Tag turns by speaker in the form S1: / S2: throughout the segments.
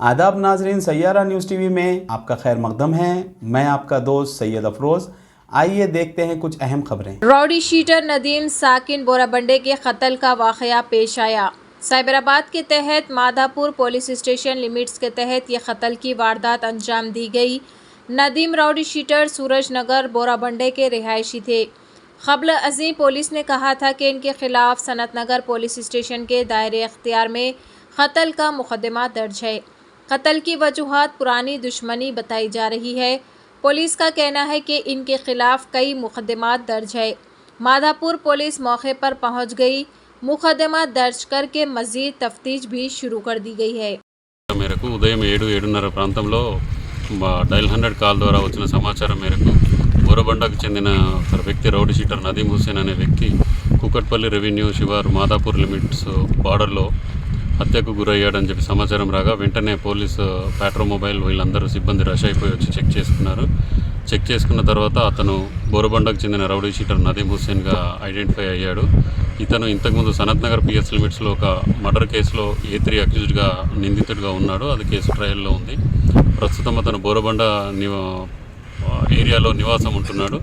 S1: आदाब नाजरीन, Saiyaara news TV में आपका खैर मकदम है। मैं आपका दोस्त सैयद अफरोज़। आइए देखते हैं कुछ अहम खबरें।
S2: राउडी शीटर नदीम साकिन बोराबंडे के कत्ल का वाक़या पेश आया। साइबराबाद के तहत माधापुर पुलिस स्टेशन लिमिट्स के तहत ये कत्ल की वारदात अंजाम दी गई। नदीम राउडी शीटर सूरज नगर बोराबंडे के रिहायशी थे। क़ब्ल अज़ीं पुलिस ने कहा था कि इनके खिलाफ सनत नगर पुलिस स्टेशन के दायरे इख्तियार में कत्ल का मुकदमा दर्ज है। कत्ल की वजूहात पुरानी दुश्मनी बताई जा रही है। पुलिस का कहना है कि इनके खिलाफ कई मुकदमात दर्ज है। माधापुर पुलिस मौके पर पहुंच गई। मुकदमा दर्ज करके मजीद तफ्तीश भी शुरू कर दी गई है।
S3: మేరకు ఉదయం 7-7:30 ప్రాంతంలో డైల్ 100 కాల్ ద్వారా వచ్చిన సమాచారం మేరకు బోరబండకు చెందిన ఒక వ్యక్తి రౌడీ షీటర్ నదీం హుస్సేన్ అనే వ్యక్తి కూకట్పల్లి రెవెన్యూ శివారు మాదాపూర్ లిమిట్స్ బార్డర్లో హత్యకు గురయ్యాడని చెప్పి సమాచారం రాగా వెంటనే పోలీసు ప్యాట్రో మొబైల్ వీళ్ళందరూ సిబ్బంది రష్ అయిపోయి వచ్చి చెక్ చేసుకున్న తర్వాత అతను బోరబండకు చెందిన రౌడీ షీటర్ నదీం హుస్సేన్గా ఐడెంటిఫై అయ్యాడు. ఇతను ఇంతకుముందు సనత్ నగర్ పిఎస్ లిమిట్స్లో ఒక మర్డర్ కేసులో A3 అక్యూజ్డ్గా నిందితుడిగా ఉన్నాడు. అది కేసు ట్రయల్లో ఉంది. ప్రస్తుతం అతను బోరబండ ఏరియాలో నివాసం ఉంటున్నాడు.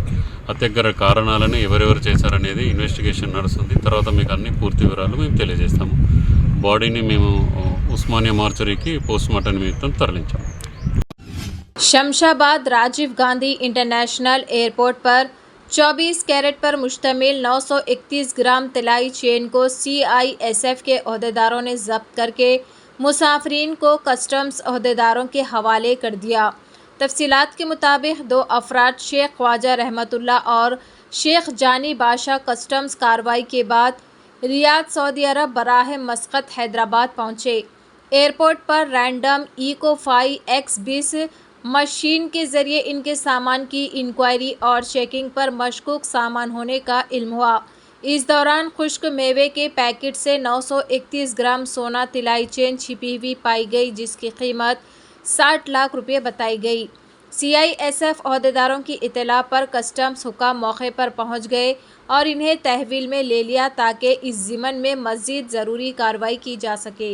S3: హత్యకు గల కారణాలను ఎవరెవరు చేశారనేది ఇన్వెస్టిగేషన్ నడుస్తుంది. తర్వాత మీకు అన్ని పూర్తి వివరాలు మేము తెలియజేస్తాము. బాడీని మేము ఉస్మానియా మార్చరీకి పోస్ట్మార్టం నిమిత్తం తరలించాము.
S2: शमशाबाद राजीव गांधी इंटरनेशनल एयरपोर्ट पर 24 कैरेट पर मुश्तमिल 931 ग्राम तिलाई चेन को CISF के अहदेदारों ने जब्त करके मुसाफिरीन को कस्टम्स अहदेदारों के हवाले कर दिया। तफसीलात के मुताबिक 2 अफराद शेख ख्वाजा रहमतुल्लाह और शेख जानी बादशाह कस्टम्स कार्रवाई के बाद रियाद सऊदी अरब बराह मस्कत हैदराबाद पहुँचे। एयरपोर्ट पर रैंडम इको-फाई X20 मशीन के ज़रिए इनके सामान की इंक्वायरी और चेकिंग पर मशकूक सामान होने का इल्म हुआ। इस दौरान खुश्क मेवे के पैकेट से 931 ग्राम सोना तिलाई चेन छिपी हुई पाई गई, जिसकी कीमत 60 लाख रुपये बताई गई। CISF अहदेदारों की इत्तला पर कस्टम्स हुकाम मौके पर पहुंच गए और इन्हें तहवील में ले लिया ताकि इस ज़िमन में मज़ीद ज़रूरी कार्रवाई की जा सके।